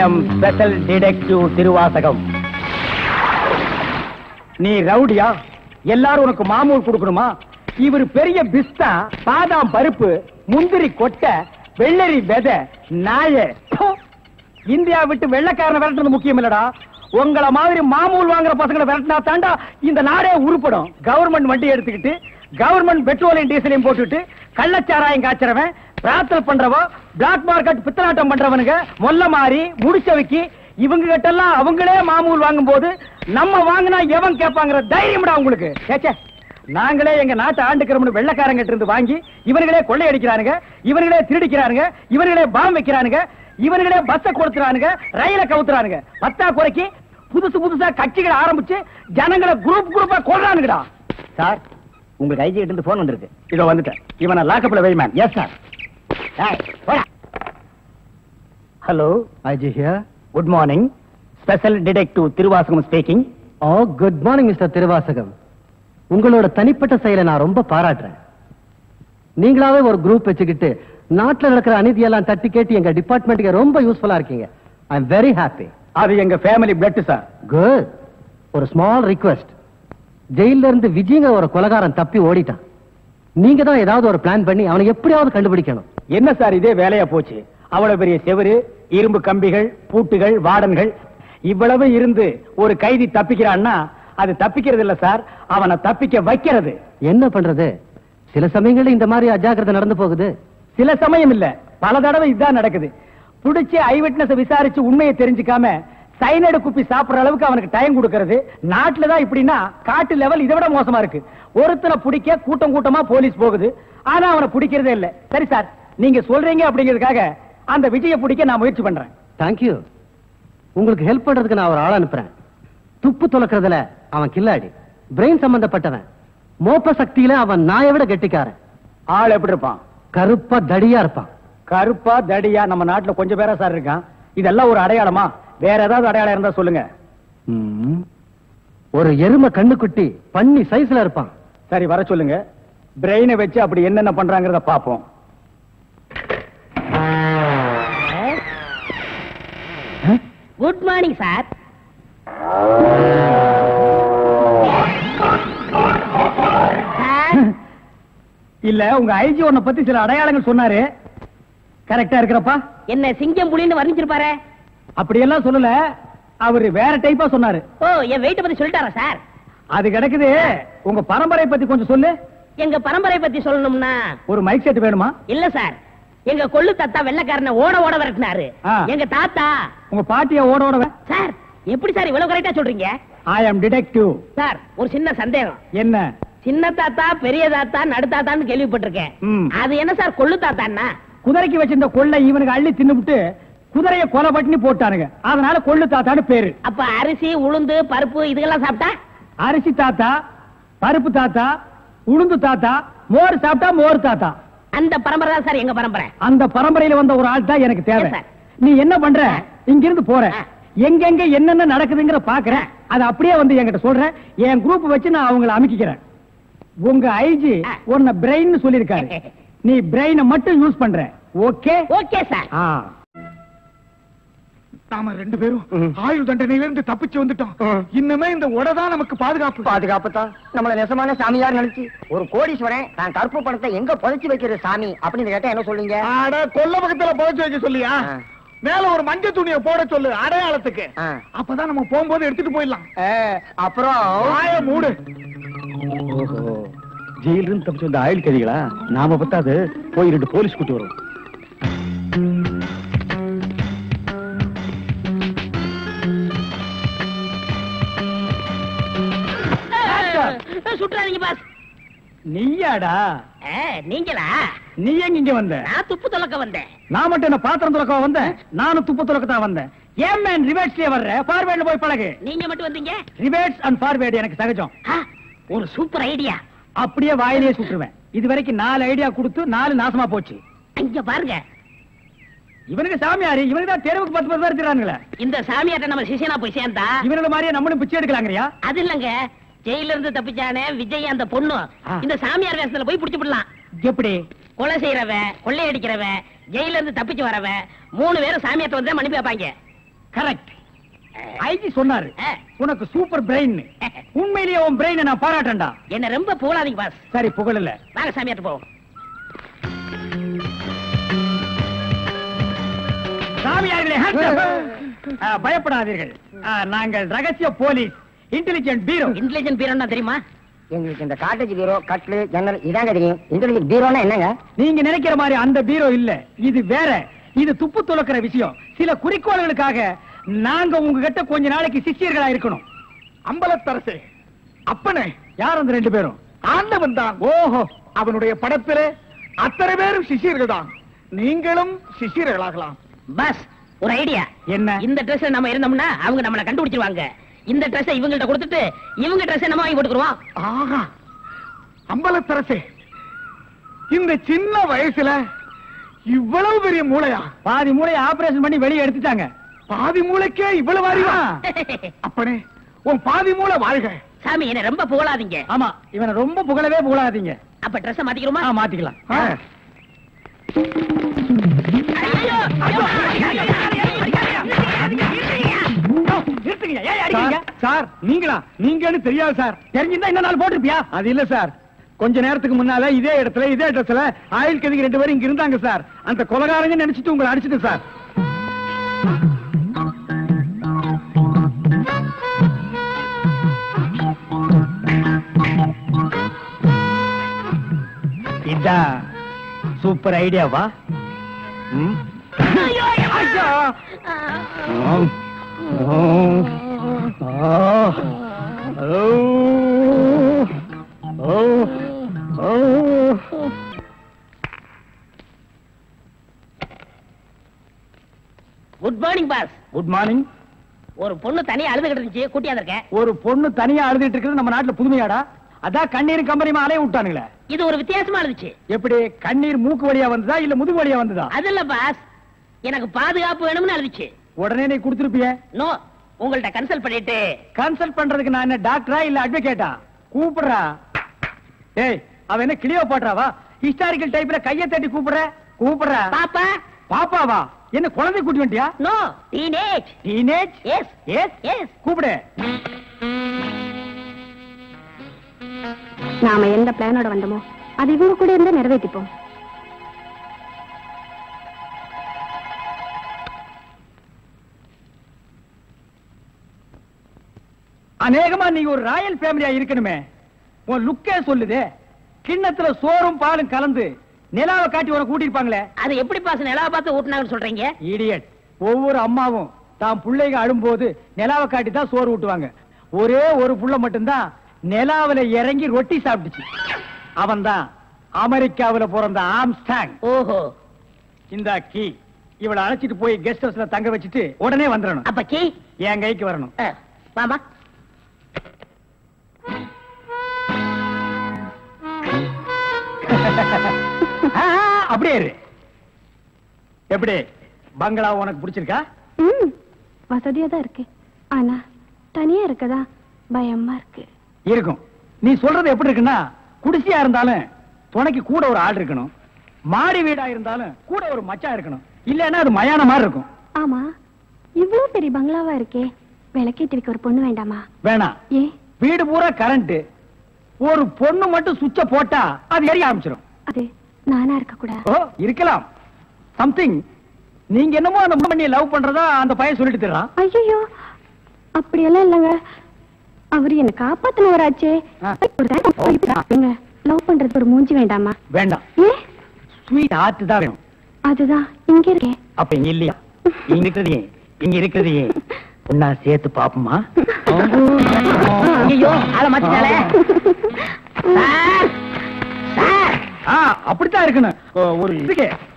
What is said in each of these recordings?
M special detective Thiruvasagam. நீ ரவுடியா? எல்லாரும் உனக்கு மாமூல் கொடுக்கணுமா? இவர் பெரிய பிஸ்தா, பாதாம் பருப்பு, முந்திரி கொட்டை, வெள்ளரி விதை, நாய. இந்தியா விட்டு வெள்ளைக்காரனை விரட்டுறது முக்கியம் இல்லடா. உங்களை மாதிரி மாமூல் வாங்குற பசங்களை விரட்டினா தாண்டா இந்த நாடே உருப்படும். கவர்மெண்ட் வண்டி எடுத்துக்கிட்டு கவர்மெண்ட் பெட்ரோலையும் டீசலையும் போட்டுட்டு கள்ளச்சாராயம் காய்ச்சறவன், பிரார்த்தனை பண்றவோ, பிளாக் மார்க்கெட் பித்தலாட்டம் பண்றவனுங்க, மொல்ல மாறி முடிச்சவைக்கு இவங்க கிட்ட எல்லாம் அவங்களே மாமூல் வாங்கும் போது நம்ம வாங்கினா எவன் கேட்பாங்கிற தைரியம்டா உங்களுக்கு. கேச்சே, நாங்களே எங்க நாட்டை ஆண்டுக்கிறோம்னு வெள்ளைக்காரங்கிட்ட இருந்து வாங்கி இவனுங்களே கொள்ளையடிக்கிறானுங்க, இவனுங்களே திருடிக்கிறானுங்க, இவனுங்களே பாம் வைக்கிறானுங்க, இவனுங்களே பஸ்ஸை கொடுத்துறானுங்க, ரயில கவுத்துறானுங்க. பத்தா குறைக்கு புதுசு புதுசா கட்சிகளை ஆரம்பிச்சு ஜனங்களை குரூப் குரூப்பா கொள்றானுங்கடா. சார், உங்களுக்கு ஐஜி கிட்ட இருந்து போன் வந்திருக்கு. இதோ வந்துட்டேன். இவனை லாக்கப்ல வை man. Yes sir. Hello, IG here. Good morning. Special detective Thiruvasagam speaking. Oh, good morning mister Thiruvasagam. உங்களோட தனிப்பட்ட செயலை நான் ரொம்ப பாராட்டுறேன். நீங்களாவே ஒரு குரூப் வச்சுக்கிட்டு நாட்டில் நடக்கிற அநீதியெல்லாம் தட்டி கேட்டு எங்க டிபார்ட்மெண்ட்டுக்கு ரொம்ப யூஸ்ஃபுல்லா இருக்கீங்க. I am very happy. அது எங்க ஃபேமிலி பிளட் சார். குட். ஒரு ஸ்மால் ரிக்வெஸ்ட். ஜெயில இருந்து விஜயங்க ஒரு கொலைகாரன் தப்பி ஓடிட்டான். நீங்க தான் ஏதாவது ஒரு பிளான் பண்ணி அவனை எப்படியாவது கண்டுபிடிக்கணும். என்ன சார் இதே வேலையா போச்சு? அவ்வளவு பெரிய செவரு, இரும்பு கம்பிகள், பூட்டுகள், வார்டன்கள் இவ்வளவு இருந்து ஒரு கைதி தப்பிக்கிறான்னா அது தப்பிக்கிறது இல்ல சார், அவனை தப்பிக்க வைக்கிறது. என்ன பண்றது? சில சமயங்கள்ல இந்த மாதிரி அஜாக்கிரதை நடந்து போகுது. சில சமயம் இல்ல, பல தடவை இதுதான் நடக்குது. புடிச்சு ஐ விட்னஸ் விசாரிச்சு உண்மையை தெரிஞ்சுக்காம சைனடு குப்பி சாப்பிடுற அளவுக்கு அவனுக்கு டைம் கொடுக்கறது. நாட்டுல தான் இப்படின்னா காட்டு லெவல் இதை விட மோசமா இருக்கு. ஒருத்தனை பிடிக்க கூட்டம் கூட்டமா போலீஸ் போகுது, ஆனா அவனை பிடிக்கிறதே இல்ல. சரி சார், நீங்க சொல்றீங்க அப்படிங்கிறதுக்காக அந்த விஜயை பிடிக்க நான் முயற்சி பண்றேன். தேங்க்யூ. உங்களுக்கு ஹெல்ப் பண்றதுக்கு நான் ஒரு ஆள் அனுப்புறேன். துப்பு துலக்கிறதுல அவன் கில்லாடி, பிரெயின் சம்பந்தப்பட்டவன். மோப்ப சக்தியில அவன் நாயை விட கெட்டிக்காரன். ஆள் எப்படி இருப்பான்? கருப்பா தடியா இருப்பான். கருப்பா தடியா நம்ம நாட்டுல கொஞ்சம் பேரா சார் இருக்கான். இதெல்லாம் ஒரு அடையாளமா? வேற ஏதாவது அடையாளம் இருந்தா சொல்லுங்க. ஒரு எருமை கண்ணுக்குட்டி பண்ணி சைஸ்ல இருப்பான். சரி, வர சொல்லுங்க. பிரெயினை வச்சு அப்படி என்னென்ன பண்றாங்கிறத பாப்போம். Good morning sir. இல்ல, உங்க ஐஜி உன்னை பத்தி சில அடையாளங்கள் சொன்னாரு. கரெக்டா இருக்கிறப்பா? என்ன சிங்கம் புலின்னு வர்ணிச்சிருப்பாரு? அப்படி எல்லாம் சொல்லல, அவரு வேற டைப்பா சொன்னாரு. ஓ, என் வெயிட்ட பத்தி சொல்லிட்டாரா சார்? அது கிடக்குது. உங்க பரம்பரை பத்தி கொஞ்சம் சொல்லு. எங்க பரம்பரை பத்தி சொல்லணும்னா ஒரு மைக் செட் வேணுமா? இல்ல சார், எங்க கொள்ளு தாத்தா வெள்ளைக்காரனை ஓட ஓட விரட்டினாரு. எங்க தாத்தா. உங்க பாட்டிய ஓட ஓட சார், எப்படி சார் இவ்வளவு கரெக்டா சொல்றீங்க? ஐ அம் டிடெக்டிவ். சார், ஒரு சின்ன சந்தேகம். என்ன? சின்ன தாத்தா, பெரிய தாத்தா, நடு தாத்தான்னு கேள்விப்பட்டிருக்கேன். அது என்ன சார் கொள்ளு தாத்தான்னா? குதிரைக்கு வச்சிருந்த கொள்ளை இவனுக்கு அள்ளி தின்னுபிட்டு குதிரைய கொலை பண்ணி போட்டானுங்க, அதனால கொள்ளு தாத்தான்னு பேரு. அப்ப அரிசி, உளுந்து, பருப்பு இதுக்கெல்லாம் சாப்பிட்டா? அரிசி தாத்தா, பருப்பு தாத்தா, உளுந்து தாத்தா, மோர் சாப்பிட்டா மோர் தாத்தா. அந்த பரம்பரை தான் சார் எங்க பரம்பரை. அந்த பரம்பரையில வந்த ஒரு ஆள் தான் எனக்கு தேவை. நீ என்ன பண்ற? இங்கிருந்து போற, எங்கெங்க என்னென்ன நடக்குதுங்கிற பாக்குறேன். அது அப்படியே வந்து என்கிட்ட சொல்றேன். என் குரூப் வச்சு நான் அவங்களை அமைக்கிறேன். உங்க ஐஜி உன்னை பிரெயின் சொல்லிருக்காரு. நீ பிரெயினை மட்டும் யூஸ் பண்ற. ஓகே? Okay sir. நாம ரெண்டு பேரும் ஆயுள் தண்டனையில இருந்து தப்பிச்சு வந்துட்டோம். இன்னுமே இந்த உடதான் நமக்கு பாதுகாப்பு. பாதுகாப்பு தான். நம்மள நெசமான சாமியார் நினைச்சு ஒரு கோடீஸ்வரன் நான் கருப்பு பணத்தை எங்க புதைச்சு வைக்கிற சாமி அப்படின்னு கேட்டா என்ன சொல்லுங்க? கொல்ல பக்கத்துல புதைச்சு வைக்க சொல்லியா? மேல ஒரு மஞ்சள் துணியை போட சொல்லு அடையாளத்துக்கு. அப்பதான் நம்ம போகும்போது எடுத்துட்டு போயிடலாம். அப்புறம் மூடு. ஜெயில இருந்து தப்பிச்சு வந்த ஆயுள் கைதிகளா? நாம பத்தாது, போய் 2 போலீஸ் கூட்டி வரும். சுற்றாதீங்க பாஸ். நீயாடா? நீங்களா? நீ எங்க இங்க வந்த? நான் துப்பு துலக்க வந்தேன். நான் மட்டும் என்ன பாத்திரம் துலக்க வந்தேன்? நானும் துப்பு துலக்கத்தான் வந்தேன். ஏன் மேன் ரிவர்ஸ்லயே வர்ற? ஃபார்வேர்ட்ல போய் பழகு. நீங்க மட்டும் வந்தீங்க? ரிவர்ஸ் அண்ட் ஃபார்வேர்ட் எனக்கு சகஜம். ஒரு சூப்பர் ஐடியா. அப்படியே வாயிலே சுற்றுவேன். இது வரைக்கும் 4 ஐடியா கொடுத்து 4 நாசமா போச்சு. இங்க பாருங்க, இவனுக்கு சாமியாரு, இவனுக்கு தான் தெருவுக்கு 10 பேர் இருக்கிறானுங்களே. இந்த சாமியார்ட்ட நம்ம சிஷியனா போய் சேர்ந்தா இவனோட மாதிரியே நம்மளும் பிச்சை எடுக்கலாங்கறியா? அது இல்லங்க, ஜெயில இருந்து தப்பிச்சானே விஜய் அந்த பொண்ணு இந்த சாமியார் வேஷத்துல போய் புடிச்சு விடலாம். எப்படி? கொலை செய்யறவன், கொள்ளையடிக்கிறவன், ஜெயில இருந்து தப்பிச்சு வரவன் 3 பேரும் சாமியார்ட்ட வந்து மன்னிப்பு வைப்பாங்க. கரெக்ட். ஐஜி சொன்னாரு உனக்கு சூப்பர் பிரெயின். உண்மையிலேயே உன் பிரெயினை நான் பாராட்டேன்டா. என்ன ரொம்ப புகழாதீங்க பாஸ். சரி புகழல. வாங்க சாமியார்ட்ட போவோம். சாமியார்களே பயப்படாதீர்கள். நாங்கள் ரகசிய போலீஸ், இன்டெலிஜென்ட் பீரோ. இன்டெலிஜென்ட் பீரோன்னா தெரியுமா? எங்களுக்கு இந்த காட்டேஜ் பீரோ, கட்லு, ஜன்னல் இதாங்க தெரியும். இன்டெலிஜென்ட் பீரோன்னா என்னங்க? நீங்க நினைக்கிற மாதிரி அந்த பீரோ இல்ல, இது வேற. இது துப்பு துலக்கிற விஷயம். சில குறிக்கோள்களுக்காக நாங்க உங்ககிட்ட கொஞ்ச நாளைக்கு சிஷ்யர்களா இருக்கணும். அம்பலத்தரசே, அப்பனே, யார் அந்த 2 பேரும்? ஆண்டவன் தான். ஓஹோ, அவனுடைய படத்திலே அத்தனை பேரும் சிஷியர்கள் தான். நீங்களும் சிஷியர்களாகலாம். பாஸ், ஒரு ஐடியா. என்ன? இந்த ட்ரெஸ் நம்ம இருந்தோம்னா அவங்க நம்மள கண்டுபிடிச்சிருவாங்க. இந்த ட்ரெஸ் இவங்கள்ட்ட கொடுத்துட்டு இவங்க ட்ரெஸ் நம்ம வாங்கி போட்டுக்குறோம். ஆஹா, அம்பலத்தரசே, இந்த சின்ன வயசுல இவ்வளவு பெரிய மூளையா? பாதி மூளையை ஆபரேஷன் பண்ணி வெளியே எடுத்துட்டாங்க. பாதி மூளைக்கே இவ்வளவு அறிவா? அப்பனே, உன் பாதி மூளை வாழ்க. சாமி, என்ன ரொம்ப புகழாதீங்க. ஆமா, இவனை ரொம்ப புகழவே புகழாதீங்க. அப்ப ட்ரெஸ் மாத்திக்கிறோமா? மாத்திக்கலாம். சார், நீங்களா? நீங்கன்னு தெரியாது சார். தெரிஞ்சிருந்தா இந்த நாள் போட்டிருப்பியா? அது இல்ல சார், கொஞ்ச நேரத்துக்கு முன்னால இதே இடத்துல இதே இடத்துல ஆயில் கதிக்கு 2 பேரும் இங்க இருந்தாங்க சார். அந்த கொலகாரங்க நினைச்சிட்டு உங்களை அடிச்சிட்டு சார். இதான் சூப்பர் ஐடியாவா? Good morning boss. Good morning. ஒரு பொண்ணு தனியா அழுதுகிட்டு இருந்துச்சு, கூட்டியா இருக்கேன். ஒரு பொண்ணு தனியா அழுதுட்டு இருக்கிறது நம்ம நாட்டுல புதுமையாடா? அதான் கண்ணீர் கம்பெனிமா அலைய விட்டானுங்களே. இது ஒரு வித்தியாசமா இருந்துச்சு. எப்படி? கண்ணீர் மூக்கு வழியா வந்ததா இல்ல முதுகு வழியா வந்ததா? அது இல்ல பாஸ், எனக்கு பாதுகாப்பு வேணும்னு அழுதுச்சு. உடனே நீ கொடுத்துருப்பிய? நோ, உங்கள்ட்ட கன்சல்ட் பண்ணிட்டு. கன்சல்ட் பண்றதுக்கு நான் என்ன டாக்டரா இல்ல அட்வொகேட்டா? கூப்பிடுறா. ஏய், அவ என்ன கிளியோபாட்ராவா? ஹிஸ்டாரிக்கல் டைப்ல கையை தட்டி கூப்பிடுற? கூப்பிடுறா. பாப்பா. பாப்பாவா? என்ன குழந்தை கூட்டி வந்துட்டியா? No, teenage. Teenage? Yes yes yes. கூப்பிடு. நாம எந்த பிளானோட வந்தோமோ அது இவங்க கூட இருந்து நிறைவேற்றிப்போம். அநேகமா நீ ஒரு ராயல் ஃபேமிலியா இருக்கணுமே. உன் லுக்கே சொல்லுதே. கிண்ணத்துல சோறும் பாலும் கலந்து நிலாவை காட்டி உனக்கு கூட்டிருப்பாங்களே. அது எப்படி பாஸ் நிலாவை பார்த்து ஊட்டினாங்கன்னு சொல்றீங்க? இடியட். ஒவ்வொரு அம்மாவும் தான் பிள்ளைங்க அழும்போது நிலாவை காட்டி தான் சோறு ஊட்டுவாங்க. ஒரே ஒரு புள்ள மட்டும்தான் நிலாவில இறங்கி ரொட்டி சாப்பிட்டுச்சு. அவன் தான் அமெரிக்காவில பிறந்த ஆம்ஸ்டாங். ஓஹோ. இந்த கீ இவளை அழைச்சிட்டு போய் கெஸ்ட் ஹவுஸ்ல தங்க வச்சுட்டு உடனே வந்துடணும். அப்ப கீ என் கைக்கு வரணும். வாமா. அப்படியே இரு. எப்படி பங்களா உனக்கு பிடிச்சிருக்கா? வசதியா தான் இருக்கு, ஆனா தனியா இருக்கதா பயமா இருக்கு. இருக்கும். நீ சொல்றது எப்படி இருக்குன்னா, குடிசையா இருந்தாலும் துணைக்கு கூட ஒரு ஆள் இருக்கணும், மாடி வீடா இருந்தாலும் கூட ஒரு மச்சான் இருக்கணும். இல்லன்னா அது மயான மாதிரி இருக்கும். ஆமா, இவ்வளவு பெரிய பங்களாவா இருக்கே, விளக்கேத்தி வைக்க ஒரு பொண்ணு வேண்டாமா? வேணாம். ஏ? வீடு பூரா கரண்ட், ஒரு பொண்ணு மட்டும் சுவிட்ச போட்டா அது எரிய ஆரம்பிச்சிடும். அது நானா இருக்க கூடாது? ஓ, இருக்கலாம். சம்திங். நீங்க என்னமோ அந்த பொண்ணை லவ் பண்றதா அந்த பையன் சொல்லிட்டு தர்றான். ஐயோ, அப்படியெல்லாம் இல்லங்க. அவரு என்ன காப்பாத்தினவராச்சே. லவ் பண்றது ஒரு மூஞ்சி வேண்டாமா? வேண்டாம். ஏ? ஸ்வீட் ஹார்ட் தான் வேணும். அதுதான் இங்க இருக்கேன். அப்ப இங்க இல்லையா? இங்க இருக்கிறது ஒன்னா சேர்த்து பாப்போமா? ஐயோ, ஆள மாத்திட்டாளே. அப்படித்தான் இருக்கணும். ஒரு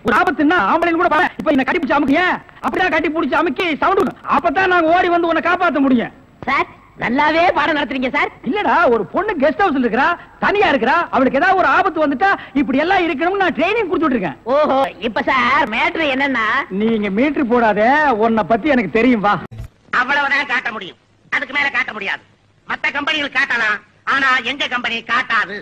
ஒரு ஆபத்துன்னா ஆம்பளைன்னு கூட பாரு. இப்ப என்ன கட்டி பிடிச்சு அமுக்கிய, அப்படியே கட்டி பிடிச்சு அமுக்கி சவுண்ட், அப்பதான் நாங்க ஓடி வந்து உன்னை காப்பாத்த முடியும். சார், நல்லாவே பாடம் நடத்துறீங்க சார். இல்லடா, ஒரு பொண்ணு கெஸ்ட் ஹவுஸ்ல இருக்கறா, தனியா இருக்கறா, அவளுக்கு ஏதாவது ஒரு ஆபத்து வந்துட்டா இப்படி எல்லாம் இருக்கணும்னு நான் ட்ரைனிங் கொடுத்துட்டு இருக்கேன். ஓஹோ, இப்ப சார் மேட்ரு என்னன்னா, நீங்க மீட்டர் போடாத, உன்னை பத்தி எனக்கு தெரியும். வா. அவ்வளவுதான் காட்ட முடியும், அதுக்கு மேல காட்ட முடியாது. மத்த கம்பெனிகள் காட்டலாம், ஆனா எங்க கம்பெனி காட்டாது.